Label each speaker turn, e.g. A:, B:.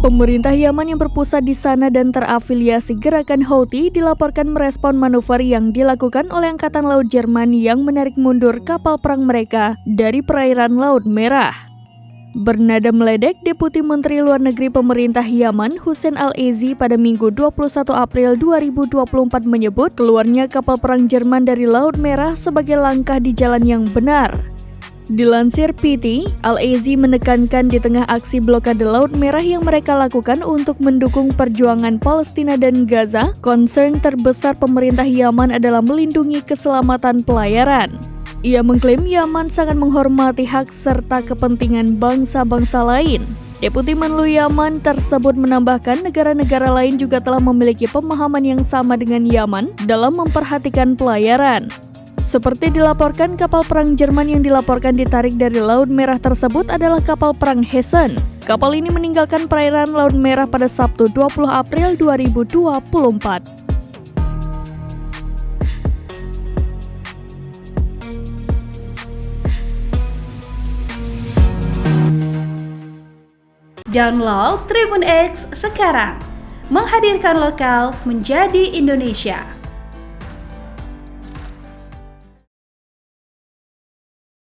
A: Pemerintah Yaman yang berpusat di sana dan terafiliasi gerakan Houthi dilaporkan merespon manuver yang dilakukan oleh Angkatan Laut Jerman yang menarik mundur kapal perang mereka dari perairan Laut Merah. Bernada meledek, Deputi Menteri Luar Negeri Pemerintah Yaman, Hussein Al-Ezi, pada Minggu 21 April 2024 menyebut keluarnya kapal perang Jerman dari Laut Merah sebagai langkah di jalan yang benar. Dilansir PT, Al-Ezi menekankan di tengah aksi blokade Laut Merah yang mereka lakukan untuk mendukung perjuangan Palestina dan Gaza, concern terbesar pemerintah Yaman adalah melindungi keselamatan pelayaran. Ia mengklaim Yaman sangat menghormati hak serta kepentingan bangsa-bangsa lain. Deputi Menlu Yaman tersebut menambahkan negara-negara lain juga telah memiliki pemahaman yang sama dengan Yaman dalam memperhatikan pelayaran. Seperti dilaporkan, kapal perang Jerman yang dilaporkan ditarik dari Laut Merah tersebut adalah kapal perang Hessen. Kapal ini meninggalkan perairan Laut Merah pada Sabtu 20 April 2024.
B: Download Tribun X sekarang, menghadirkan lokal menjadi Indonesia.